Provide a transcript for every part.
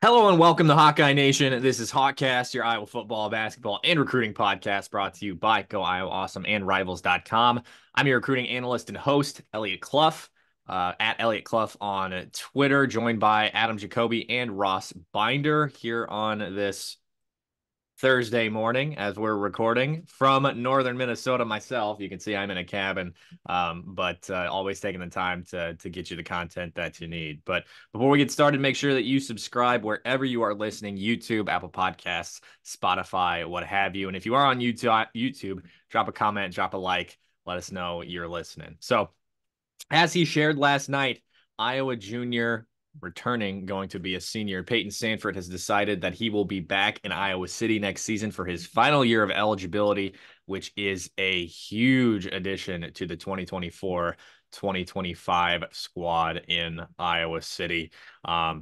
Hello and welcome to Hawkeye Nation. This is HawkCast, your Iowa football, basketball, and recruiting podcast brought to you by Go Iowa Awesome and Rivals.com. I'm your recruiting analyst and host, Eliot Clough, at Eliot Clough on Twitter, joined by Adam Jacoby and Ross Binder here on this Thursday morning as we're recording from northern Minnesota myself. You can see I'm in a cabin, but always taking the time to get you the content that you need. But before we get started, make sure that you subscribe wherever you are listening: YouTube, Apple Podcasts, Spotify, what have you. And if you are on YouTube, drop a comment, drop a like, let us know you're listening. So, as he shared last night, Iowa junior returning, going to be a senior, Payton Sandfort has decided that he will be back in Iowa City next season for his final year of eligibility, which is a huge addition to the 2024-2025 squad in Iowa City. I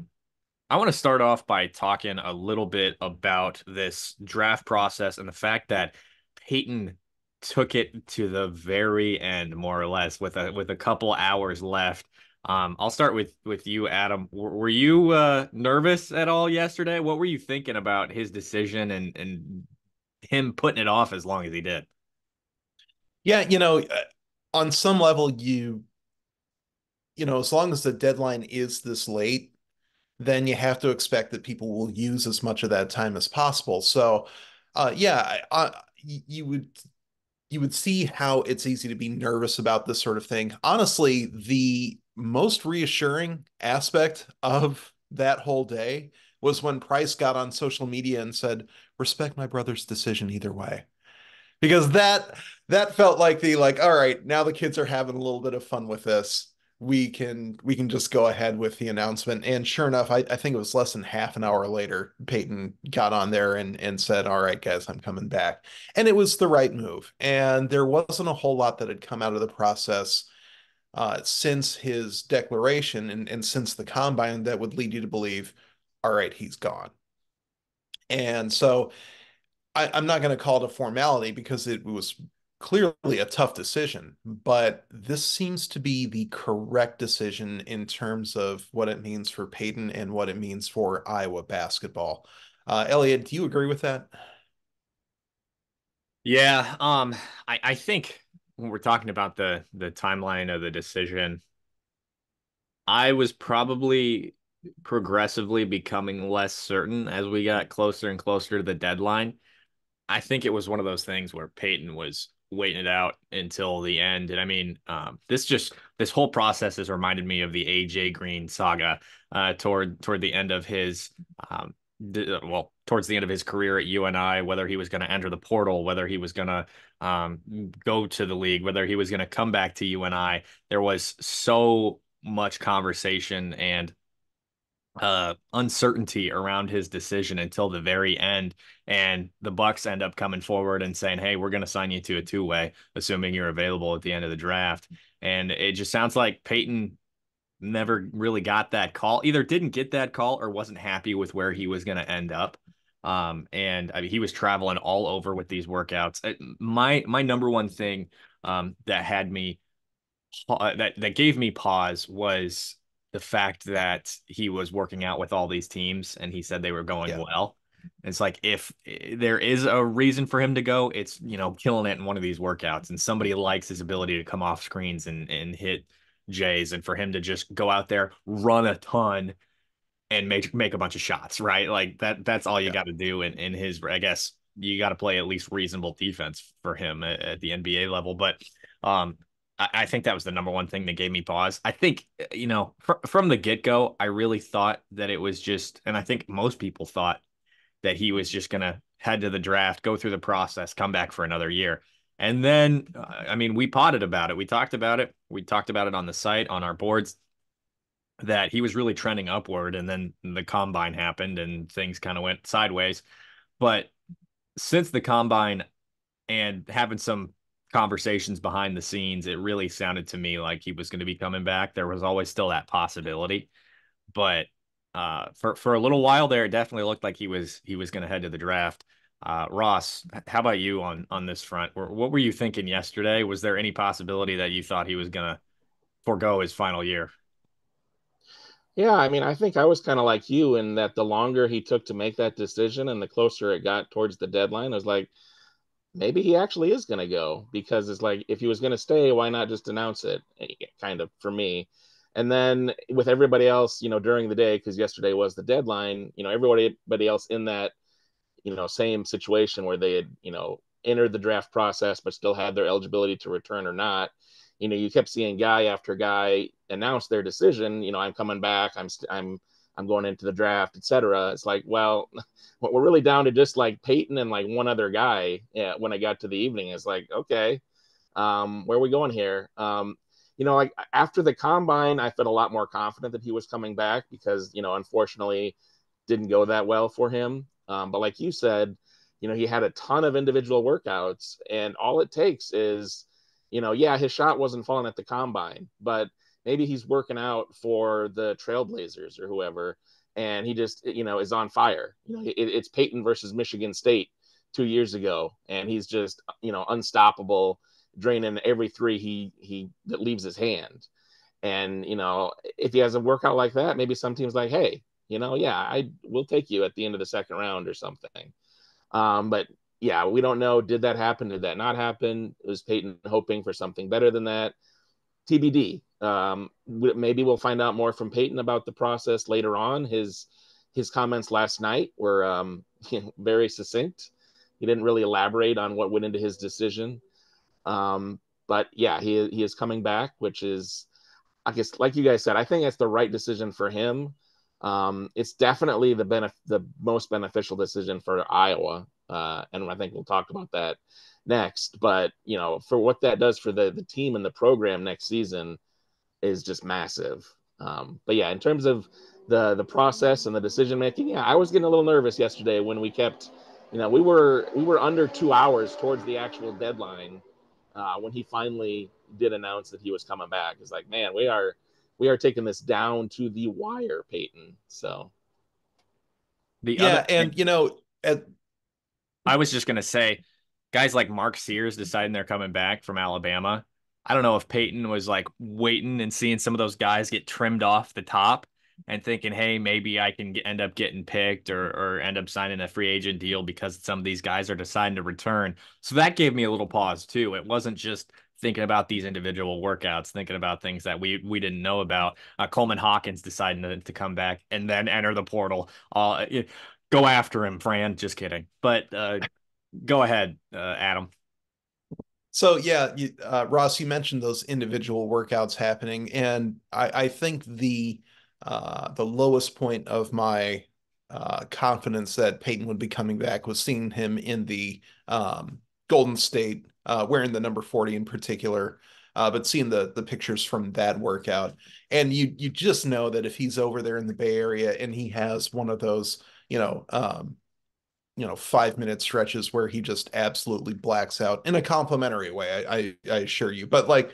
want to start off by talking a little bit about this draft process and the fact that Peyton took it to the very end, more or less, with a couple hours left. I'll start with you, Adam. Were you nervous at all yesterday? What were you thinking about his decision and him putting it off as long as he did? Yeah, on some level, as long as the deadline is this late, then you have to expect that people will use as much of that time as possible. So, yeah, you would see how it's easy to be nervous about this sort of thing. Honestly, the most reassuring aspect of that whole day was when Price got on social media and said, "Respect my brother's decision either way." Because that felt like all right, now the kids are having a little bit of fun with this. We can just go ahead with the announcement. And sure enough, I think it was less than half an hour later, Peyton got on there and said, "All right, guys, I'm coming back." And it was the right move. And there wasn't a whole lot that had come out of the process since his declaration and since the combine that would lead you to believe, all right, he's gone. And so I'm not going to call it a formality because it was clearly a tough decision, but this seems to be the correct decision in terms of what it means for Peyton and what it means for Iowa basketball. Eliot, do you agree with that? Yeah, I think when we're talking about the timeline of the decision, I was probably progressively becoming less certain as we got closer and closer to the deadline. I think it was one of those things where Peyton was waiting it out until the end. And I mean, this whole process has reminded me of the AJ Green saga toward the end of his towards the end of his career at UNI, whether he was going to enter the portal, whether he was going to go to the league, whether he was going to come back to UNI. There was so much conversation and uncertainty around his decision until the very end, and the Bucks end up coming forward and saying, "Hey, we're going to sign you to a two-way, assuming you're available at the end of the draft." And it just sounds like Peyton never really got that call, either didn't get that call or wasn't happy with where he was going to end up. And I mean, he was traveling all over with these workouts. My number one thing that had me that gave me pause was the fact that he was working out with all these teams and he said they were going Yeah. well. It's like if there is a reason for him to go, it's killing it in one of these workouts, and somebody likes his ability to come off screens and hit Jays, and for him to just go out there, run a ton, and make a bunch of shots, right? Like that's all you Yeah. got to do in his. I guess you got to play at least reasonable defense for him at the NBA level. But I think that was the number one thing that gave me pause. I think from the get go, I really thought that it was just, and I think most people thought that he was just gonna head to the draft, go through the process, come back for another year. And then, I mean, we potted about it. We talked about it. We talked about it on the site, on our boards, that he was really trending upward, and then the combine happened and things kind of went sideways. But since the combine and having some conversations behind the scenes, it really sounded to me like he was going to be coming back. There was always still that possibility, but for a little while there, it definitely looked like he was going to head to the draft. Ross, how about you on this front? What were you thinking yesterday? Was there any possibility that you thought he was going to forego his final year? Yeah, I mean, I think I was kind of like you in that the longer he took to make that decision and the closer it got towards the deadline, I was like, maybe he actually is going to go because it's like if he was going to stay, why not just announce it? Kind of for me. And then with everybody else, during the day, because yesterday was the deadline, everybody else in that same situation where they had, entered the draft process but still had their eligibility to return or not. You kept seeing guy after guy announce their decision. I'm coming back. I'm going into the draft, etc. It's like, well, we're really down to just like Payton and like one other guy. Yeah, when I got to the evening, it's like, okay, where are we going here? Like after the combine, I felt a lot more confident that he was coming back because, unfortunately, didn't go that well for him. But like you said, he had a ton of individual workouts, and all it takes is, yeah, his shot wasn't falling at the combine, but maybe he's working out for the Trailblazers or whoever, and he just, is on fire. It's Peyton versus Michigan State 2 years ago, and he's just, unstoppable, draining every three he that leaves his hand. And if he has a workout like that, maybe some team's like, hey, yeah, I will take you at the end of the second round or something. But yeah, we don't know. Did that happen? Did that not happen? Was Peyton hoping for something better than that? TBD. Maybe we'll find out more from Peyton about the process later on. His comments last night were very succinct. He didn't really elaborate on what went into his decision. But yeah, he is coming back, which is, I guess, like you guys said, I think it's the right decision for him. It's definitely the most beneficial decision for Iowa, and I think we'll talk about that next. But for what that does for the team and the program next season is just massive. But yeah, in terms of the process and the decision making, yeah, I was getting a little nervous yesterday when we kept, we were under 2 hours towards the actual deadline when he finally did announce that he was coming back. It's like, man, we are taking this down to the wire, Peyton. So The other Yeah, and thing at I was just gonna say, guys like Mark Sears deciding they're coming back from Alabama. I don't know if Peyton was like waiting and seeing some of those guys get trimmed off the top and thinking, hey, maybe I can end up getting picked or end up signing a free agent deal because some of these guys are deciding to return. So that gave me a little pause too. It wasn't just thinking about these individual workouts, thinking about things that we didn't know about. Coleman Hawkins deciding to come back and then enter the portal. Go after him, Fran. Just kidding. But go ahead, Adam. So yeah, Ross, you mentioned those individual workouts happening, and I think the lowest point of my confidence that Peyton would be coming back was seeing him in the Golden State wearing the number 40 in particular, but seeing the pictures from that workout, and you just know that if he's over there in the Bay Area and he has one of those, 5 minute stretches where he just absolutely blacks out in a complimentary way. I assure you. But like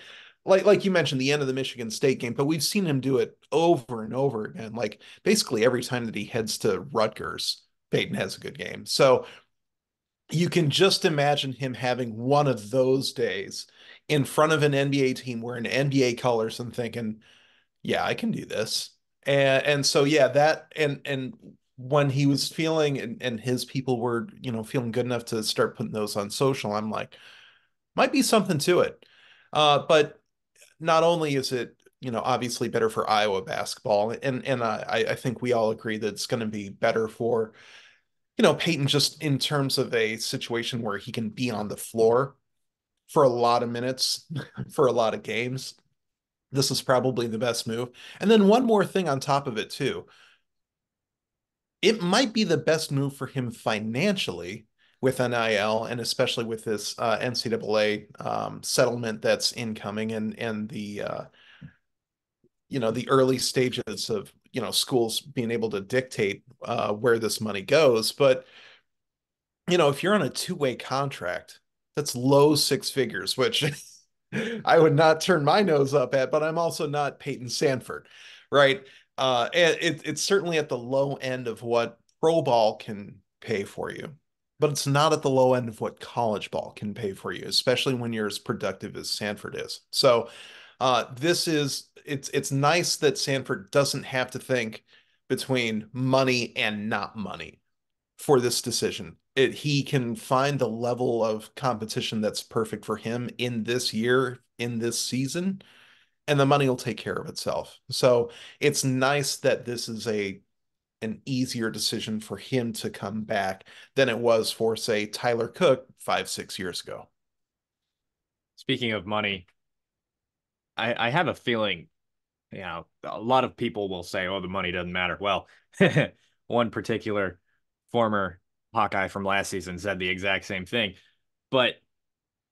you mentioned, the end of the Michigan State game, but we've seen him do it over and over again. Like basically every time that he heads to Rutgers, Peyton has a good game. So you can just imagine him having one of those days in front of an NBA team wearing NBA colors and thinking, yeah, I can do this. And so yeah, that and when he was feeling and his people were, feeling good enough to start putting those on social, I'm like, might be something to it. But not only is it, obviously better for Iowa basketball, and I think we all agree that it's going to be better for, Peyton just in terms of a situation where he can be on the floor for a lot of minutes, for a lot of games. This is probably the best move. And then one more thing on top of it, too. It might be the best move for him financially with NIL and especially with this NCAA settlement that's incoming and the early stages of schools being able to dictate where this money goes. But if you're on a two-way contract, that's low six figures, which I would not turn my nose up at, but I'm also not Payton Sandfort, right? And it's certainly at the low end of what pro ball can pay for you, but it's not at the low end of what college ball can pay for you, especially when you're as productive as Sanford is. So It's nice that Sanford doesn't have to think between money and not money for this decision. He can find the level of competition that's perfect for him in this year, in this season, and the money will take care of itself. So it's nice that this is a an easier decision for him to come back than it was for, say, Tyler Cook 5, 6 years ago. Speaking of money, I have a feeling, a lot of people will say, oh, the money doesn't matter. Well, one particular former Hawkeye from last season said the exact same thing. But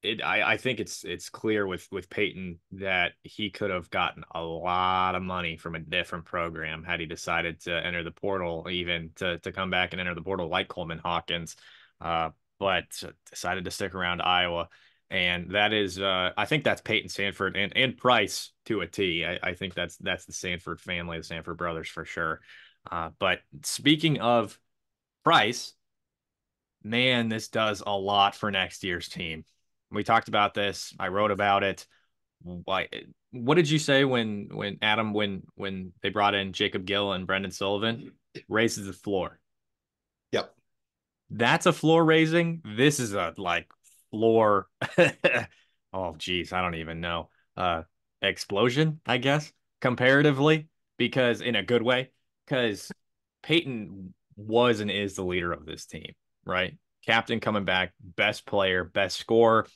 I think it's clear with Payton that he could have gotten a lot of money from a different program had he decided to enter the portal, even to come back and enter the portal like Coleman Hawkins, uh, but decided to stick around Iowa. And that is, I think that's Payton Sandfort and Price to a T. I think that's the Sandfort family, the Sandfort brothers for sure. But speaking of Price, man, this does a lot for next year's team. We talked about this. I wrote about it. Why? What did you say when Adam when they brought in Jacob Gill and Brendan Sullivan? Raises the floor. Yep. That's a floor raising. This is a like floor. Oh, geez, I don't even know. Explosion, I guess, comparatively, because in a good way, because Peyton was and is the leader of this team, right? Captain coming back, best player, best scorer,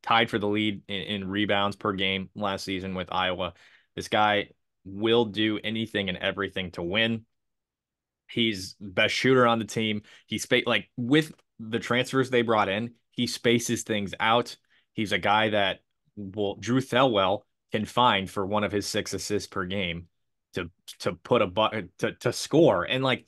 tied for the lead in rebounds per game last season with Iowa. This guy will do anything and everything to win. He's best shooter on the team. Like with the transfers they brought in, he spaces things out. He's a guy that Drew Thelwell can find for one of his 6 assists per game to put a button to score. And like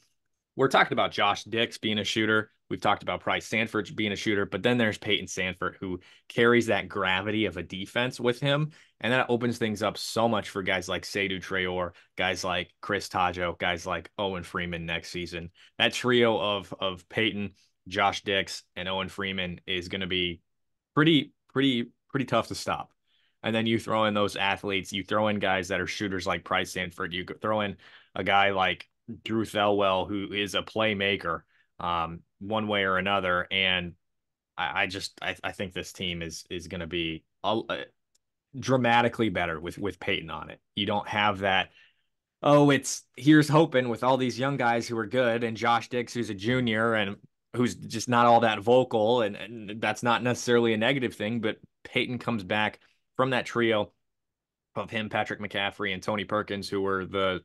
we're talking about Josh Dix being a shooter. We've talked about Price Sandfort being a shooter, but then there's Payton Sandfort who carries that gravity of a defense with him. And that opens things up so much for guys like Seydou Traore, guys like Chris Tajo, guys like Owen Freeman next season. That trio of Payton, Josh Dix, and Owen Freeman is going to be pretty tough to stop. And then you throw in those athletes, you throw in guys that are shooters like Price Sandfort, you throw in a guy like Drew Thelwell, who is a playmaker, one way or another. And I think this team is going to be dramatically better with Peyton on it. You don't have that. Oh, it's here's hoping with all these young guys who are good and Josh Dix, who's a junior and who's just not all that vocal. And that's not necessarily a negative thing, but Peyton comes back from that trio of him, Patrick McCaffrey, and Tony Perkins, who were the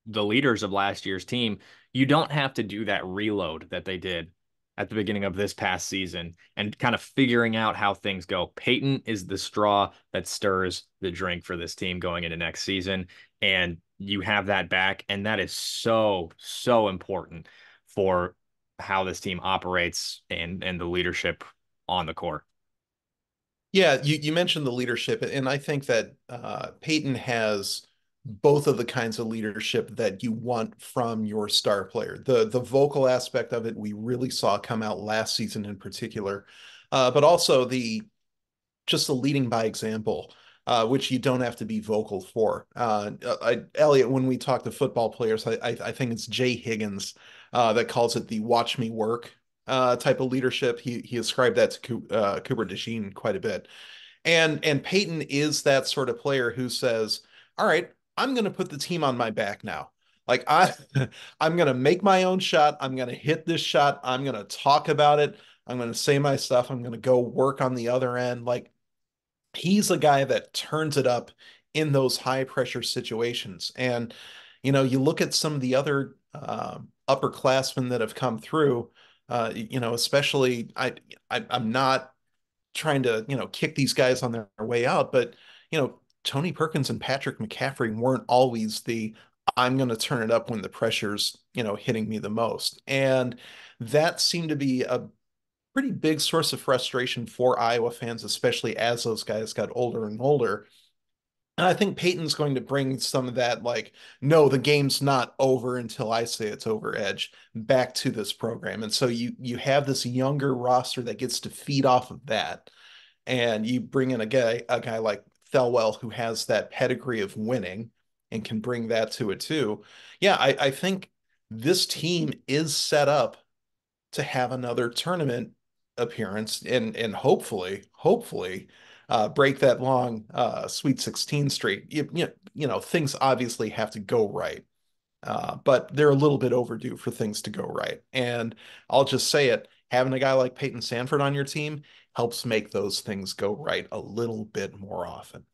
leaders of last year's team. You don't have to do that reload that they did at the beginning of this past season and kind of figuring out how things go. Peyton is the straw that stirs the drink for this team going into next season. And you have that back. And that is so important for how this team operates and the leadership on the court. Yeah, you mentioned the leadership, and I think that Peyton has both of the kinds of leadership that you want from your star player. The vocal aspect of it we really saw come out last season in particular, but also the just the leading by example, which you don't have to be vocal for. Eliot, when we talk to football players, I think it's Jay Higgins that calls it the "watch me work" type of leadership. He ascribed that to Cooper DeJean quite a bit, and Peyton is that sort of player who says, "All right, I'm going to put the team on my back now." Like I'm going to make my own shot. I'm going to hit this shot. I'm going to talk about it. I'm going to say my stuff. I'm going to go work on the other end. Like he's a guy that turns it up in those high pressure situations. And, you look at some of the other upperclassmen that have come through, especially I'm not trying to, kick these guys on their way out, but, Tony Perkins and Patrick McCaffrey weren't always the I'm going to turn it up when the pressure's, hitting me the most. And that seemed to be a pretty big source of frustration for Iowa fans, especially as those guys got older and older. And I think Peyton's going to bring some of that, like, no, the game's not over until I say it's over edge back to this program. And so you have this younger roster that gets to feed off of that. And you bring in a guy like Thelwell, who has that pedigree of winning and can bring that to it too. Yeah, I think this team is set up to have another tournament appearance and hopefully break that long Sweet 16 streak. Things obviously have to go right. But they're a little bit overdue for things to go right. And I'll just say it, having a guy like Payton Sandfort on your team helps make those things go right a little bit more often.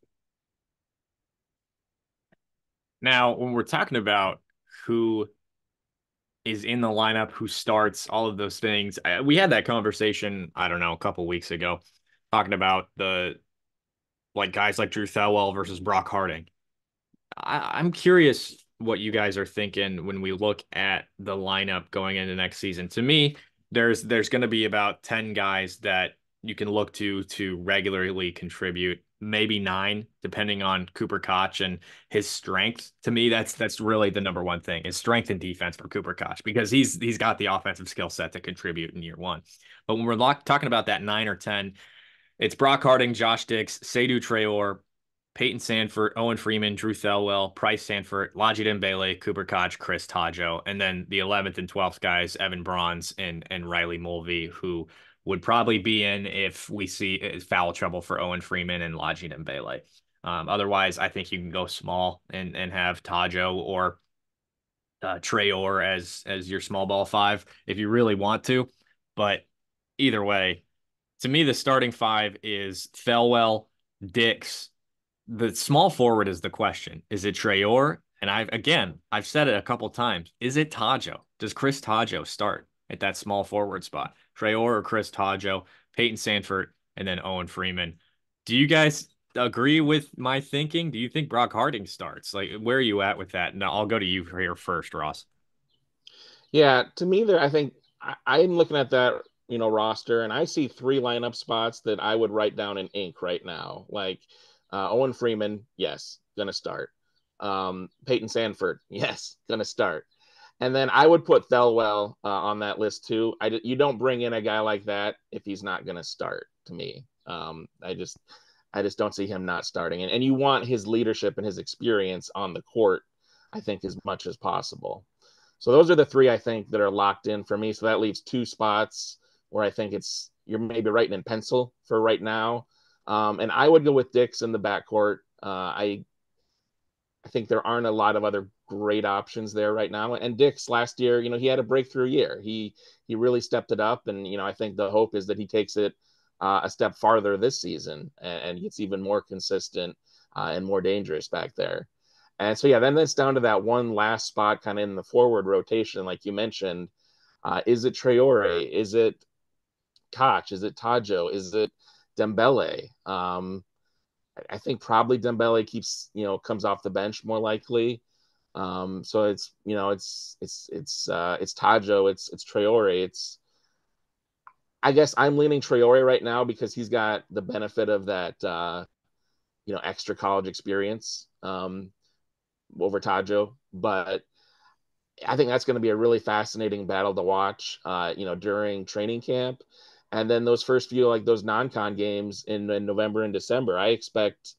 Now, when we're talking about who is in the lineup, who starts, all of those things, we had that conversation, I don't know, a couple weeks ago, talking about the like guys like Drew Thelwell versus Brock Harding. I'm curious what you guys are thinking when we look at the lineup going into next season. To me, there's going to be about 10 guys that you can look to regularly contribute, maybe 9, depending on Cooper Koch and his strength. To me, that's really the number one thing is strength and defense for Cooper Koch because he's got the offensive skill set to contribute in year one. But when we're talking about that 9 or 10, it's Brock Harding, Josh Dix, Seydou Traore, Payton Sandfort, Owen Freeman, Drew Thelwell, Price Sandfort, Laji Dembele, Cooper Koch, Chris Tajo, and then the 11th and 12th guys, Evan Bronze and Riley Mulvey, who would probably be in if we see foul trouble for Owen Freeman and Laji Dembele. Otherwise, I think you can go small and have Tajo or Traore as your small ball 5 if you really want to. But either way, to me, the starting 5 is Thelwell, Dix. The small forward is the question. Is it Traore? And I've said it a couple times. Is it Tajo? Does Chris Tajo start at that small forward spot? Traore or Chris Tajo, Payton Sandfort, and then Owen Freeman. Do you guys agree with my thinking? Do you think Brock Harding starts? Like, where are you at with that? Now, I'll go to you here first, Ross. Yeah, to me, I think I'm looking at that, roster, and I see 3 lineup spots that I would write down in ink right now. Like Owen Freeman, yes, gonna start. Payton Sandfort, yes, gonna start. And then I would put Thelwell on that list too. You don't bring in a guy like that if he's not gonna start. To me, I just don't see him not starting. And you want his leadership and his experience on the court, I think, as much as possible. So those are the 3 I think that are locked in for me. So that leaves 2 spots where I think you're maybe writing in pencil for right now. And I would go with Dix in the backcourt. I think there aren't a lot of other great options there right now. And Dix last year, he had a breakthrough year. He really stepped it up, and I think the hope is that he takes it a step farther this season and gets even more consistent and more dangerous back there. And so, yeah, then it's down to that one last spot kind of in the forward rotation, like you mentioned. Is it Traore? Is it Koch? Is it Tajo? Is it Dembele? I think probably Dembele comes off the bench more likely. So it's Tajo, it's Traore. I guess I'm leaning Traore right now because he's got the benefit of that extra college experience over Tajo, but I think that's going to be a really fascinating battle to watch, during training camp. And then those first few, like those non-con games in November and December, I expect,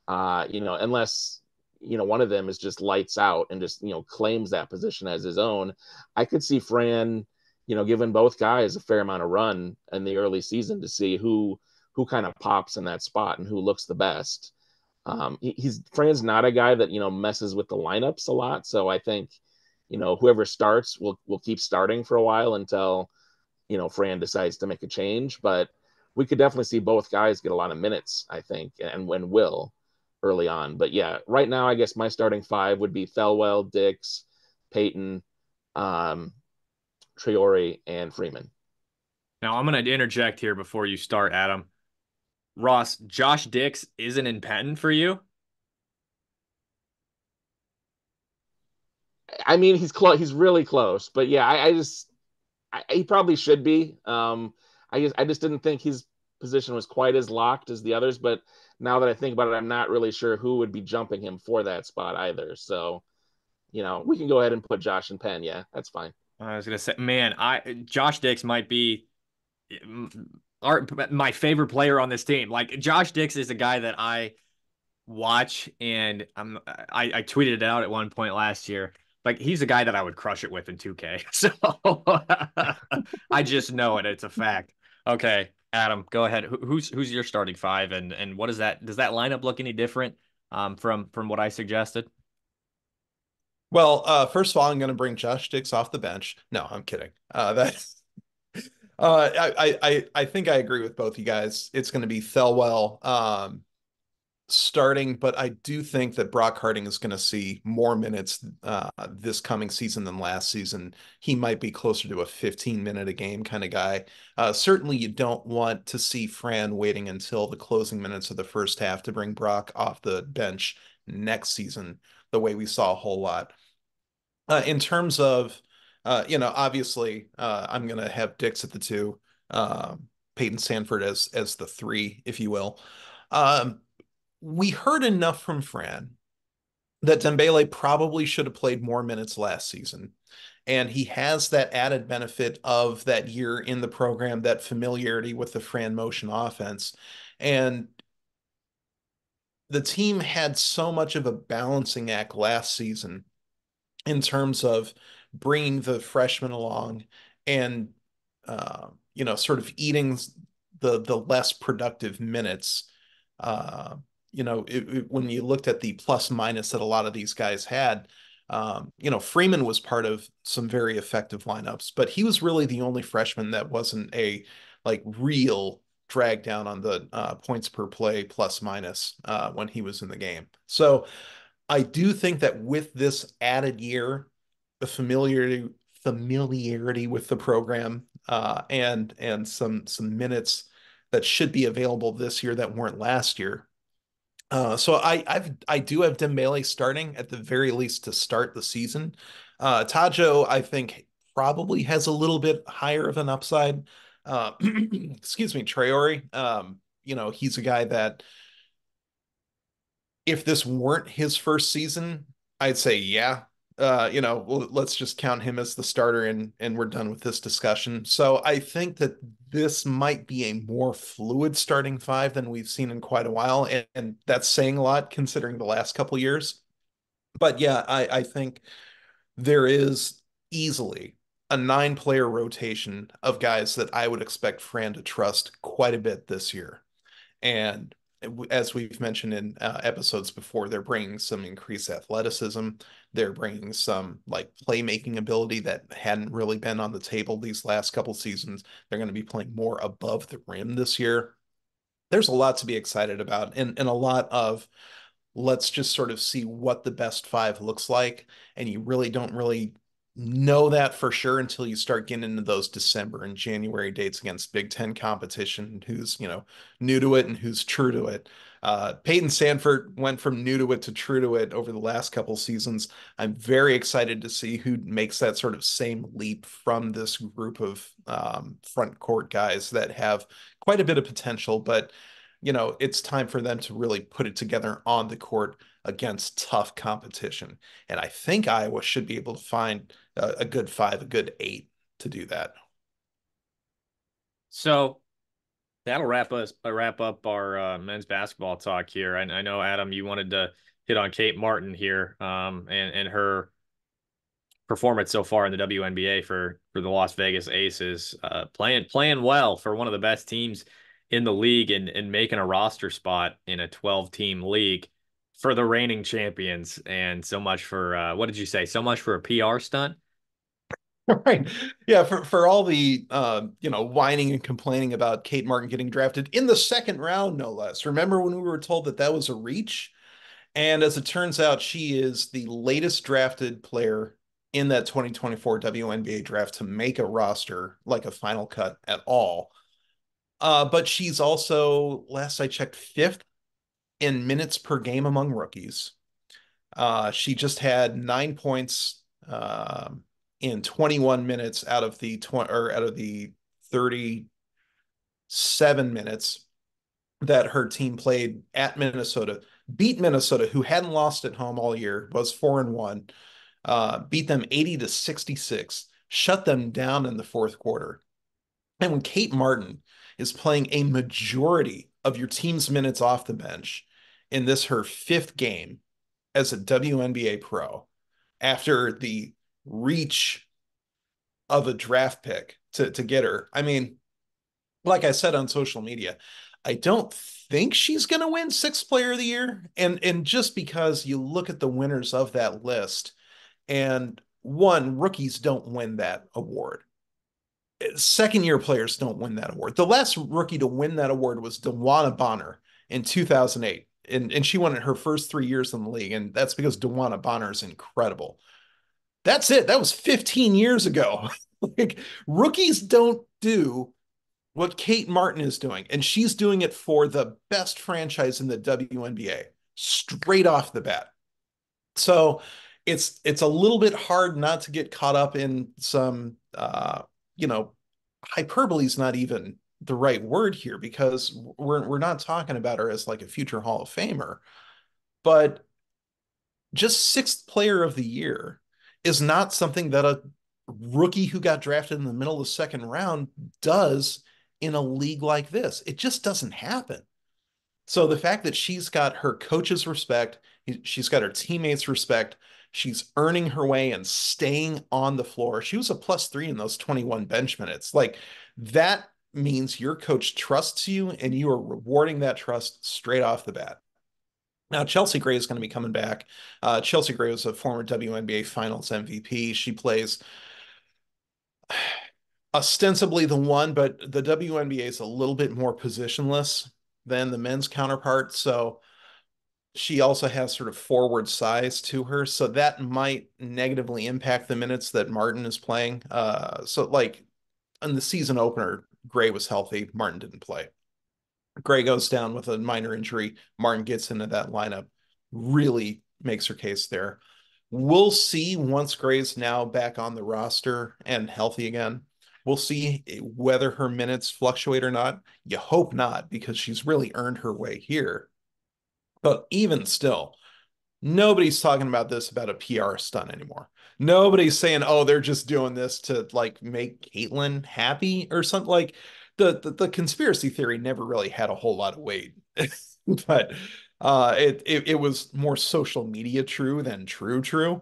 unless, one of them is just lights out and just, claims that position as his own, I could see Fran, giving both guys a fair amount of run in the early season to see who kind of pops in that spot and who looks the best. Fran's not a guy that, messes with the lineups a lot. So I think, whoever starts will keep starting for a while until, Fran decides to make a change. But we could definitely see both guys get a lot of minutes, I think, and when will early on. But yeah, right now, I guess my starting 5 would be Thelwell, Dix, Payton, Traore, and Freeman. Now, I'm going to interject here before you start, Adam. Ross, Josh Dix isn't in Penn for you? I mean, he's close. He's really close. But yeah, he probably should be. I just didn't think his position was quite as locked as the others. But now that I think about it, I'm not really sure who would be jumping him for that spot either. So, we can go ahead and put Josh in Penn. Yeah, that's fine. I was gonna say, man, Josh Dix might be my favorite player on this team. Like Josh Dix is a guy that I watch, and I tweeted it out at one point last year. Like he's a guy that I would crush it with in 2K. So I just know it. It's a fact. Okay, Adam, go ahead. Who's your starting five, and what is that? Does that lineup look any different from what I suggested? Well, first of all, I'm going to bring Josh Dix off the bench. No, I'm kidding. I think I agree with both you guys. It's going to be Thelwell starting, but I do think that Brock Harding is going to see more minutes this coming season than last season. He might be closer to a 15-minute a game kind of guy. Certainly, you don't want to see Fran waiting until the closing minutes of the first half to bring Brock off the bench next season, the way we saw a whole lot. In terms of, obviously, I'm going to have Dix at the two, Payton Sandfort as the three, if you will. Um, we heard enough from Fran that Dembele probably should have played more minutes last season. And he has that added benefit of that year in the program, that familiarity with the Fran motion offense. And the team had so much of a balancing act last season in terms of bringing the freshmen along and sort of eating the less productive minutes. When you looked at the plus minus that a lot of these guys had, Freeman was part of some very effective lineups, but he was really the only freshman that wasn't a like real drag down on the points per play plus minus when he was in the game. So I do think that with this added year, the familiarity with the program, and some minutes that should be available this year that weren't last year. So I do have Dembele starting at the very least to start the season. Tajo, I think, probably has a little bit higher of an upside. Excuse me, Traore. He's a guy that if this weren't his first season, I'd say, yeah, let's just count him as the starter and we're done with this discussion. So I think that this might be a more fluid starting five than we've seen in quite a while. And that's saying a lot considering the last couple years. But yeah, I think there is easily a 9-player rotation of guys that I would expect Fran to trust quite a bit this year. And as we've mentioned in episodes before, they're bringing some increased athleticism. They're bringing some like playmaking ability that hadn't really been on the table these last couple seasons. They're going to be playing more above the rim this year. There's a lot to be excited about, and a lot of let's just sort of see what the best five looks like. And you really don't really know that for sure until you start getting into those December and January dates against Big Ten competition, who's, new to it and who's true to it. Payton Sandfort went from new to it to true to it over the last couple seasons. I'm very excited to see who makes that sort of same leap from this group of front court guys that have quite a bit of potential, but it's time for them to really put it together on the court against tough competition. And I think Iowa should be able to find a good five, a good eight to do that. So that'll wrap up our men's basketball talk here. I know Adam, you wanted to hit on Kate Martin here, and her performance so far in the WNBA for the Las Vegas Aces, playing well for one of the best teams in the league and making a roster spot in a 12-team league for the reigning champions. And so much for what did you say? So much for a PR stunt. Right. Yeah, for all the whining and complaining about Kate Martin getting drafted in the second round, no less. Remember when we were told that that was a reach? And as it turns out, she is the latest drafted player in that 2024 WNBA draft to make a roster, like a final cut at all. But she's also, last I checked, fifth in minutes per game among rookies. She just had 9 points in 21 minutes out of the 20 or out of the 37 minutes that her team played at Minnesota. Beat Minnesota, who hadn't lost at home all year, was 4-1. Beat them 80-66. Shut them down in the fourth quarter. And when Kate Martin is playing a majority of your team's minutes off the bench in this her fifth game as a WNBA pro after the reach of a draft pick to get her. I mean, like I said on social media, I don't think she's going to win sixth player of the year. And just because you look at the winners of that list, and one, rookies don't win that award. Second year players don't win that award. The last rookie to win that award was DeWanna Bonner in 2008. And she won it her first 3 years in the league. And that's because DeWanna Bonner is incredible. That's it. That was 15 years ago. Like, rookies don't do what Kate Martin is doing, and she's doing it for the best franchise in the WNBA straight off the bat. So it's a little bit hard not to get caught up in some you know, hyperbole is not even the right word here, because we're not talking about her as like a future Hall of Famer, but just sixth player of the year is not something that a rookie who got drafted in the middle of the second round does in a league like this. It just doesn't happen. So the fact that she's got her coach's respect, she's got her teammates' respect, she's earning her way and staying on the floor. She was a +3 in those 21 bench minutes. Like, that means your coach trusts you and you are rewarding that trust straight off the bat. Now, Chelsea Gray is going to be coming back. Chelsea Gray was a former WNBA Finals MVP. She plays ostensibly the one, but the WNBA is a little bit more positionless than the men's counterpart. So she also has sort of forward size to her. So that might negatively impact the minutes that Martin is playing. So, like, in the season opener, Gray was healthy. Martin didn't play. Gray goes down with a minor injury. Martin gets into that lineup, really makes her case there. We'll see once Gray's now back on the roster and healthy again. We'll see whether her minutes fluctuate or not. You hope not, because she's really earned her way here. But even still, nobody's talking about this about a PR stunt anymore. Nobody's saying, "Oh, they're just doing this to like make Caitlyn happy" or something. Like, the conspiracy theory never really had a whole lot of weight, but it was more social media true than true.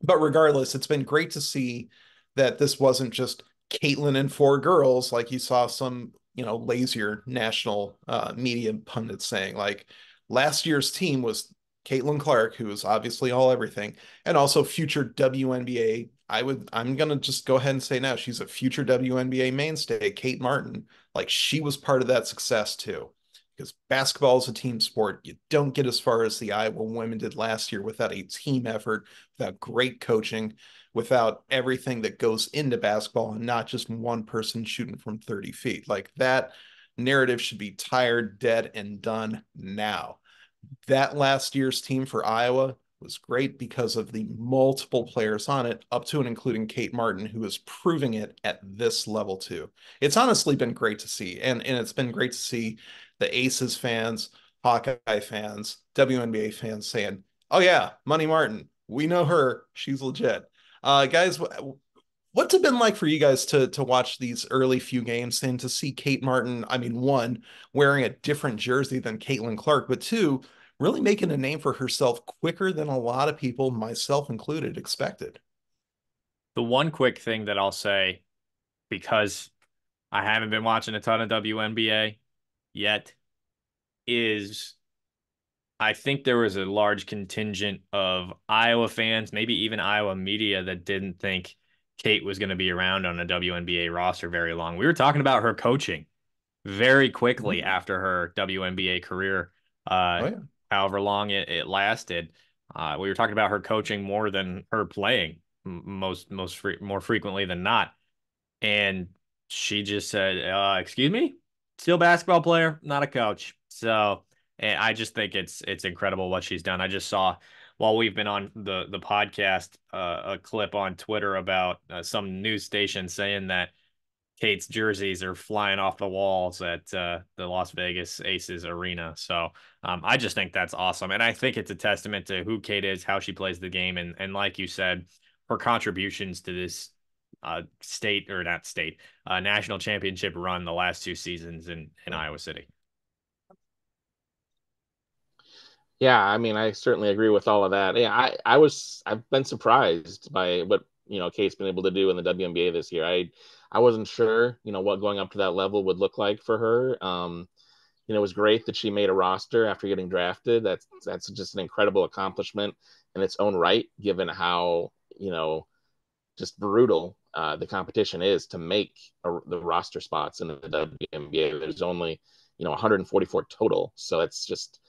But regardless, it's been great to see that this wasn't just Caitlyn and four girls, like you saw some, lazier national media pundits saying. Like, last year's team was Caitlin Clark, who is obviously all everything, and also future WNBA. I'm gonna just go ahead and say now she's a future WNBA mainstay, Kate Martin. Like, she was part of that success too. Because basketball is a team sport. You don't get as far as the Iowa women did last year without a team effort, without great coaching, without everything that goes into basketball, and not just one person shooting from 30 feet. Like, that narrative should be tired, dead, and done now. That last year's team for Iowa was great because of the multiple players on it, up to and including Kate Martin, who is proving it at this level too. It's honestly been great to see. And it's been great to see the Aces fans, Hawkeye fans, WNBA fans saying, "Oh yeah, Money Martin, we know her. She's legit." Guys, what's it been like for you guys to watch these early few games and to see Kate Martin? I mean, one, wearing a different jersey than Caitlin Clark, but two, really making a name for herself quicker than a lot of people, myself included, expected. The one quick thing that I'll say, because I haven't been watching a ton of WNBA yet, is I think there was a large contingent of Iowa fans, maybe even Iowa media, that didn't think Kate was going to be around on a WNBA roster very long. We were talking about her coaching very quickly Mm-hmm. after her WNBA career, Oh yeah. however long it lasted. We were talking about her coaching more than her playing, more frequently than not. And she just said, "Excuse me, still basketball player, not a coach." So, and I just think it's incredible what she's done. I just saw, while we've been on the podcast, a clip on Twitter about some news station saying that Kate's jerseys are flying off the walls at the Las Vegas Aces arena. So I just think that's awesome. And I think it's a testament to who Kate is, how she plays the game. And like you said, her contributions to this state, or not state, national championship run the last two seasons in Iowa City. Yeah, I mean, I certainly agree with all of that. Yeah, I've been surprised by what, Kate's been able to do in the WNBA this year. I wasn't sure, what going up to that level would look like for her. It was great that she made a roster after getting drafted. That's just an incredible accomplishment in its own right, given how, just brutal the competition is to make the roster spots in the WNBA. There's only, 144 total. So it's just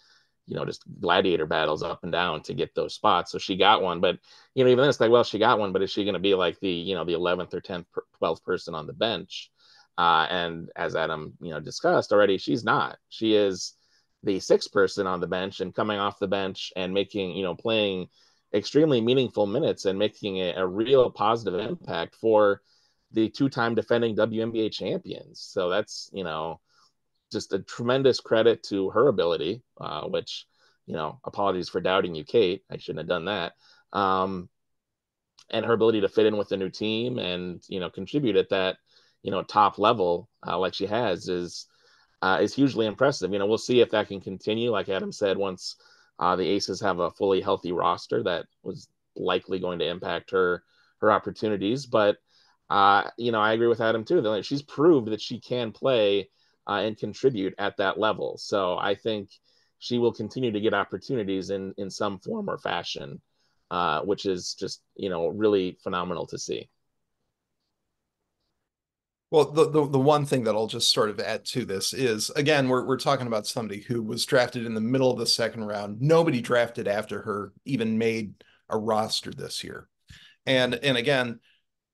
gladiator battles up and down to get those spots. So she got one, but even then it's like, well, she got one, but is she going to be like the 11th or 10th, 12th person on the bench? And as Adam, discussed already, she's not. She is the sixth person on the bench and coming off the bench and making, playing extremely meaningful minutes and making a real positive impact for the two-time defending WNBA champions. So that's, just a tremendous credit to her ability, which, apologies for doubting you, Kate. I shouldn't have done that. And her ability to fit in with the new team and, contribute at that, top level like she has is hugely impressive. We'll see if that can continue. Like Adam said, once the Aces have a fully healthy roster, that was likely going to impact her opportunities. But I agree with Adam too. That she's proved that she can play and contribute at that level. So I think she will continue to get opportunities in some form or fashion, which is just really phenomenal to see. Well, the one thing that I'll just sort of add to this is, again, we're talking about somebody who was drafted in the middle of the second round. Nobody drafted after her even made a roster this year. And again,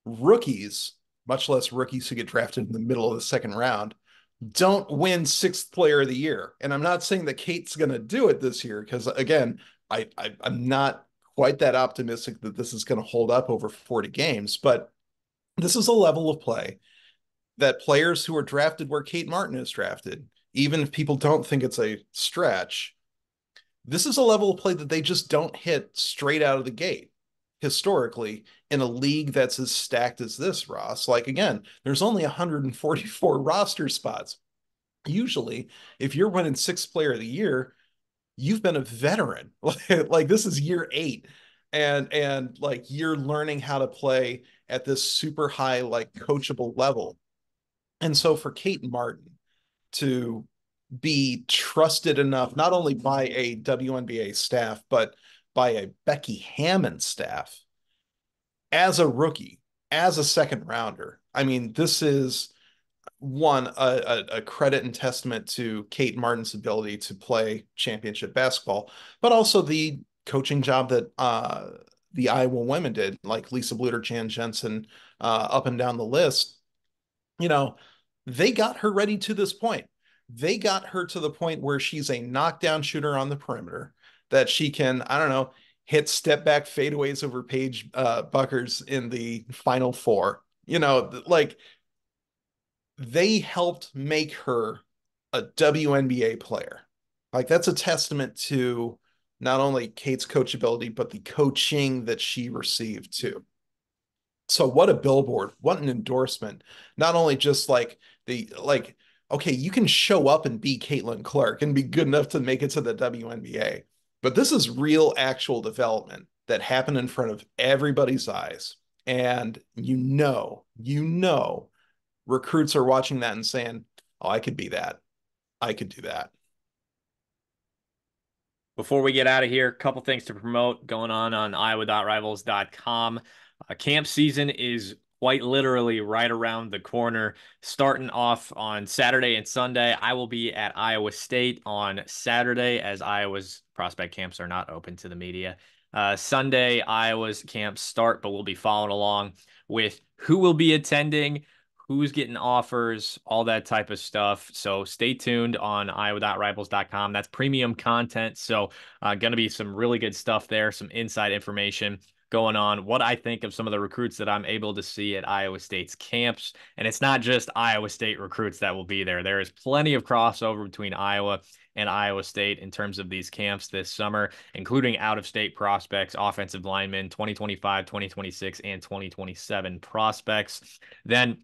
rookies, much less rookies who get drafted in the middle of the second round, don't win sixth player of the year. And I'm not saying that Kate's going to do it this year because, again, I'm not quite that optimistic that this is going to hold up over 40 games, but this is a level of play that players who are drafted where Kate Martin is drafted, even if people don't think it's a stretch, this is a level of play that they just don't hit straight out of the gate historically in a league that's as stacked as this, Ross. Like, again, there's only 144 roster spots. Usually, if you're winning sixth player of the year, you've been a veteran. Like this is year 8. And like you're learning how to play at this super high, like coachable level. And so for Kate Martin to be trusted enough, not only by a WNBA staff, but by a Becky Hammond staff as a rookie, as a second rounder. I mean, this is a credit and testament to Kate Martin's ability to play championship basketball, but also the coaching job that the Iowa women did, like Lisa Bluter, Jan Jensen, up and down the list. You know, they got her ready to this point. They got her to the point where she's a knockdown shooter on the perimeter, that she can, I don't know, hit step back fadeaways over Paige Buckers in the Final Four. Like they helped make her a WNBA player. Like that's a testament to not only Kate's coachability, but the coaching that she received too. So what a billboard, what an endorsement. Not only just like, okay, you can show up and be Caitlin Clark and be good enough to make it to the WNBA, but this is real actual development that happened in front of everybody's eyes. And recruits are watching that and saying, oh, I could be that. I could do that. Before we get out of here, a couple things to promote going on iowa.rivals.com. Camp season is quite literally right around the corner. Starting off on Saturday and Sunday, I will be at Iowa State on Saturday as Iowa's prospect camps are not open to the media. Sunday, Iowa's camps start, but we'll be following along with who will be attending, who's getting offers, all that type of stuff. So stay tuned on iowa.rivals.com. That's premium content. So going to be some really good stuff there, some inside information going on, what I think of some of the recruits that I'm able to see at Iowa State's camps. And it's not just Iowa State recruits that will be there. There is plenty of crossover between Iowa and Iowa State in terms of these camps this summer, including out-of-state prospects, offensive linemen, 2025, 2026, and 2027 prospects. Then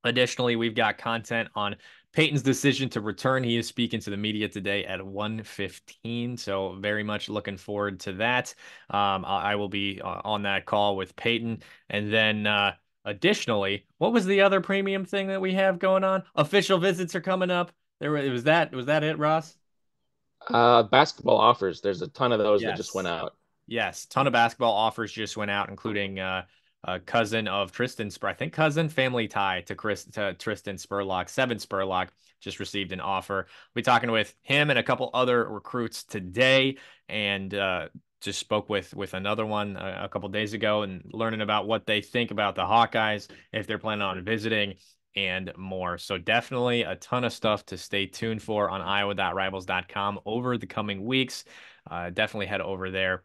additionally, we've got content on Payton's decision to return. He is speaking to the media today at 1:15, so very much looking forward to that. I will be on that call with Payton. And then additionally, what was the other premium thing that we have going on? Official visits are coming up. Was that it, Ross? Basketball offers. There's a ton of those that just went Yes. out. Yes, ton of basketball offers just went out, including a cousin of Tristan I think cousin, family tie to Tristan Spurlock. Seven Spurlock just received an offer. We'll be talking with him and a couple other recruits today, and just spoke with another one a couple days ago, and learning about what they think about the Hawkeyes, if they're planning on visiting, and more. So definitely a ton of stuff to stay tuned for on iowa.rivals.com over the coming weeks. Definitely head over there.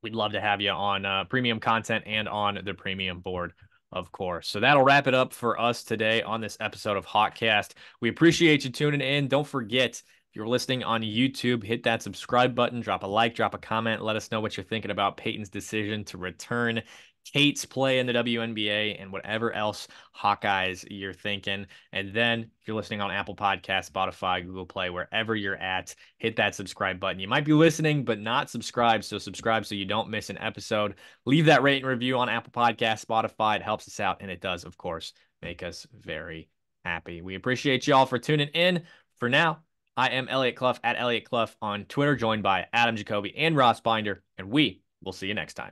We'd love to have you on premium content and on the premium board, of course. So that'll wrap it up for us today on this episode of HawkCast. We appreciate you tuning in. Don't forget, if you're listening on YouTube, hit that subscribe button, drop a like, drop a comment, let us know what you're thinking about Payton's decision to return, Kate's play in the WNBA, and whatever else Hawkeyes you're thinking. And then if you're listening on Apple Podcasts, Spotify, Google Play, wherever you're at, hit that subscribe button. You might be listening but not subscribed, so subscribe so you don't miss an episode. Leave that rate and review on Apple Podcasts, Spotify. It helps us out, and it does, of course, make us very happy. We appreciate y'all for tuning in. For now, I am Eliot Clough at Eliot Clough on Twitter, joined by Adam Jacoby and Ross Binder, and we will see you next time.